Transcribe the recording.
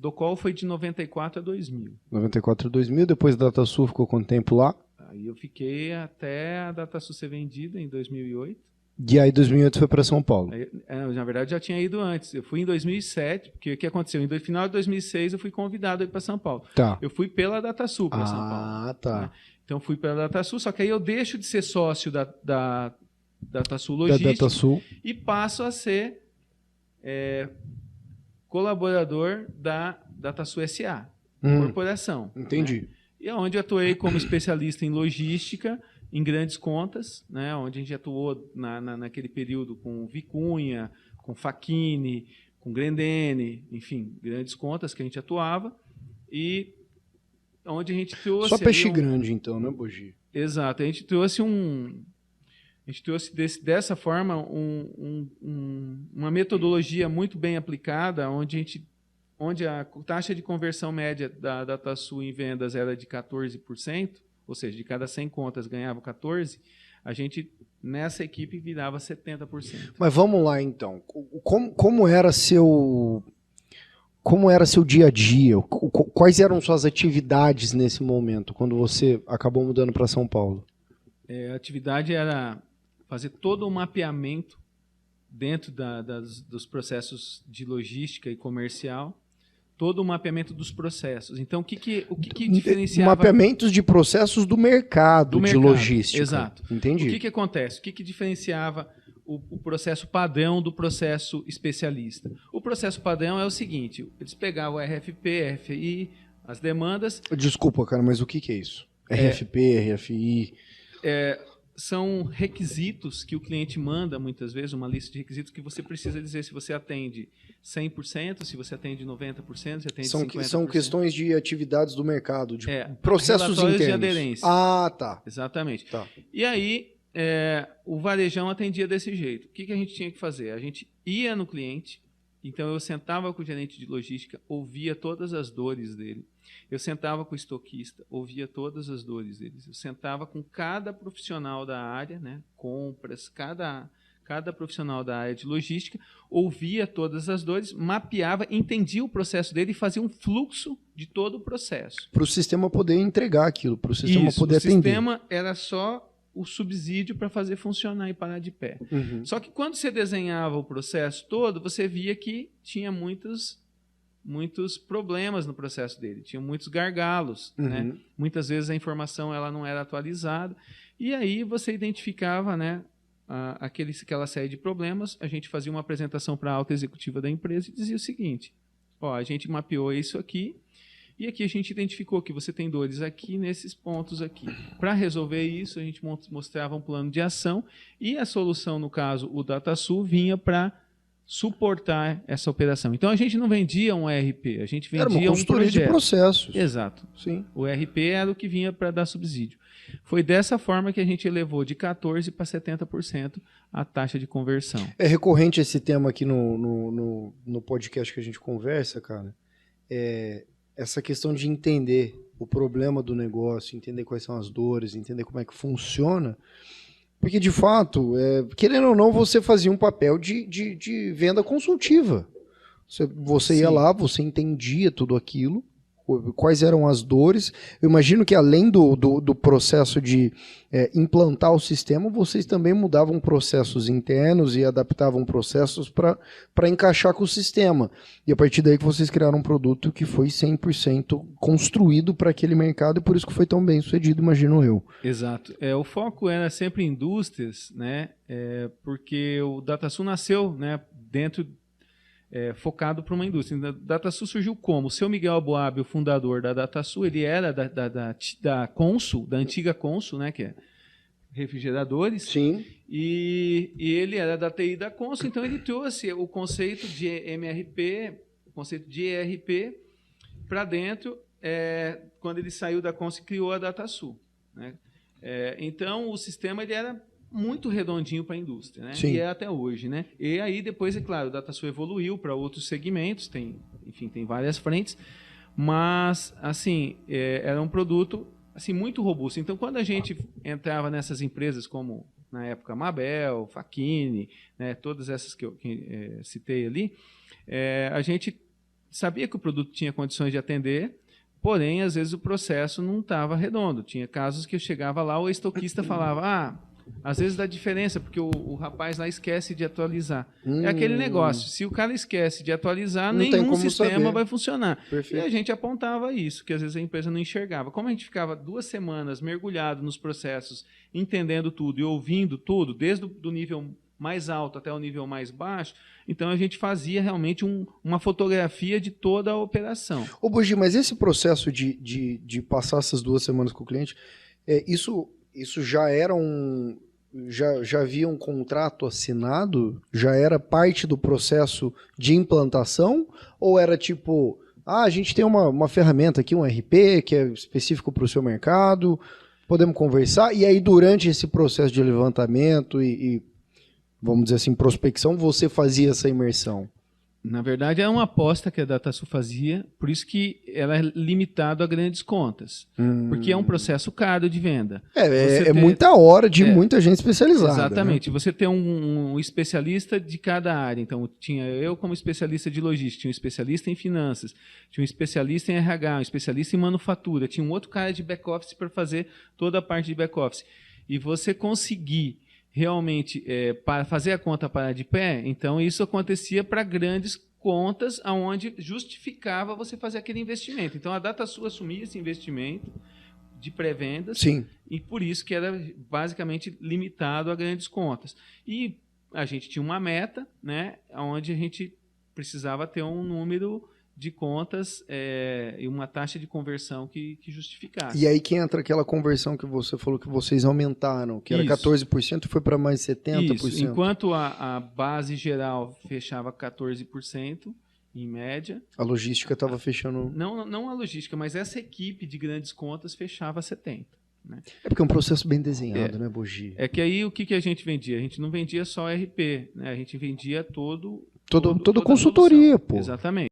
Docol foi de 94 a 2000. 94 a 2000, depois a DataSul ficou quanto tempo lá? Aí eu fiquei até a DataSul ser vendida em 2008. E aí, em 2008, foi para São Paulo. Aí, na verdade, já tinha ido antes. Eu fui em 2007, porque o que aconteceu? No final de 2006, eu fui convidado a ir para São Paulo. Tá. Eu fui pela DataSul para São Paulo. Ah, tá. Né? Então, fui pela DataSul, só que aí eu deixo de ser sócio da DataSul Logística Da DataSul. e passo a ser colaborador da DataSul SA, corporação. Entendi. Né? E onde eu atuei como especialista em logística, em grandes contas, né, onde a gente atuou naquele período com Vicunha, com Facchini, com Grendene, enfim, grandes contas que a gente atuava, e onde a gente trouxe... Só peixe grande, então, né, Bogi? Exato, a gente trouxe dessa forma uma metodologia muito bem aplicada, onde a taxa de conversão média da DataSul em vendas era de 14%, ou seja, de cada 100 contas ganhava 14, a gente, nessa equipe, virava 70%. Mas vamos lá, então. Como era seu dia a dia? Quais eram suas atividades nesse momento, quando você acabou mudando para São Paulo? A atividade era fazer todo um mapeamento dentro dos processos de logística e comercial, todo o mapeamento dos processos. Então, o que diferenciava... Mapeamentos de processos do mercado de logística. Exato. Entendi. O que acontece? O que diferenciava o processo padrão do processo especialista? O processo padrão é o seguinte, eles pegavam o RFP, RFI, as demandas... Desculpa, cara, mas o que é isso? RFP, RFI... São requisitos que o cliente manda, muitas vezes, uma lista de requisitos que você precisa dizer se você atende 100%, se você atende 90%, se atende 50%. São questões de atividades do mercado, de processos internos. De aderência. Ah, tá. Exatamente. Tá. E aí, o varejão atendia desse jeito. O que a gente tinha que fazer? A gente ia no cliente, então eu sentava com o gerente de logística, ouvia todas as dores dele. Eu sentava com o estoquista, ouvia todas as dores deles. Eu sentava com cada profissional da área, né, compras, cada profissional da área de logística, ouvia todas as dores, mapeava, entendia o processo dele e fazia um fluxo de todo o processo. Para o sistema poder entregar aquilo, para o sistema poder atender. O sistema era só o subsídio para fazer funcionar e parar de pé. Uhum. Só que quando você desenhava o processo todo, você via que tinha muitos problemas no processo dele, tinha muitos gargalos, né? Muitas vezes a informação ela não era atualizada, e aí você identificava, né, aquela série de problemas, a gente fazia uma apresentação para a alta executiva da empresa e dizia o seguinte, a gente mapeou isso aqui, e aqui a gente identificou que você tem dores aqui nesses pontos aqui. Para resolver isso, a gente mostrava um plano de ação, e a solução, no caso, o DataSul, vinha para suportar essa operação. Então, a gente não vendia um ERP, a gente vendia um projeto. Era uma consultoria de processos. Exato. Sim. O ERP era o que vinha para dar subsídio. Foi dessa forma que a gente elevou de 14% para 70% a taxa de conversão. É recorrente esse tema aqui no podcast que a gente conversa, cara. Essa questão de entender o problema do negócio, entender quais são as dores, entender como é que funciona. Porque, de fato, querendo ou não, você fazia um papel de venda consultiva. Você ia lá, você entendia tudo aquilo, quais eram as dores. Eu imagino que, além do processo de implantar o sistema, vocês também mudavam processos internos e adaptavam processos para encaixar com o sistema. E a partir daí que vocês criaram um produto que foi 100% construído para aquele mercado e por isso que foi tão bem sucedido, imagino eu. Exato. O foco era sempre indústrias, né? Porque o DataSul nasceu, né, focado para uma indústria. A DataSul surgiu como? O seu Miguel Aboab, o fundador da DataSul, ele era da Consul, da antiga Consul, né, que é refrigeradores. Sim. E ele era da TI da Consul, então ele trouxe o conceito de MRP, o conceito de ERP para dentro, quando ele saiu da Consul e criou a DataSul, né? Então, o sistema ele era muito redondinho para a indústria, né? Sim. E é até hoje, né? E aí depois, é claro, o DataSul evoluiu para outros segmentos, tem várias frentes, mas assim, era um produto assim muito robusto. Então, quando a gente entrava nessas empresas como na época Mabel, Facchini, né, todas essas que eu citei ali, a gente sabia que o produto tinha condições de atender, porém, às vezes o processo não estava redondo. Tinha casos que eu chegava lá, o estoquista falava, às vezes dá diferença, porque o rapaz lá esquece de atualizar. É aquele negócio, se o cara esquece de atualizar, Não tem nenhum como sistema saber. vai funcionar. Perfeito. E a gente apontava isso, que às vezes a empresa não enxergava. Como a gente ficava 2 semanas mergulhado nos processos, entendendo tudo e ouvindo tudo, desde o nível mais alto até o nível mais baixo, então a gente fazia realmente uma fotografia de toda a operação. Ô, Bugi, mas esse processo de passar essas 2 semanas com o cliente, isso já era já havia um contrato assinado? Já era parte do processo de implantação? Ou era tipo, a gente tem uma ferramenta aqui, um RP, que é específico para o seu mercado, podemos conversar, e aí durante esse processo de levantamento e vamos dizer assim, prospecção, você fazia essa imersão? Na verdade, é uma aposta que a DataSul fazia, por isso que ela é limitada a grandes contas. Porque é um processo caro de venda. Muita hora de muita gente especializada. Exatamente. Né? Você tem um especialista de cada área. Então, tinha eu como especialista de logística, tinha um especialista em finanças, tinha um especialista em RH, um especialista em manufatura, tinha um outro cara de back-office para fazer toda a parte de back-office. E você conseguir realmente para fazer a conta parar de pé, então isso acontecia para grandes contas onde justificava você fazer aquele investimento. Então a DataSul assumia esse investimento de pré-vendas e por isso que era basicamente limitado a grandes contas. E a gente tinha uma meta, né, onde a gente precisava ter um número de contas e uma taxa de conversão que justificasse. E aí que entra aquela conversão que você falou que vocês aumentaram, que era 14% e foi para mais 70%. Isso. Enquanto a base geral fechava 14%, em média. A logística estava fechando... Não a logística, mas essa equipe de grandes contas fechava 70%. Né? É porque é um processo bem desenhado, né, Bugi? É que aí o que a gente vendia? A gente não vendia só RP, né? A gente vendia toda consultoria, pô. Exatamente.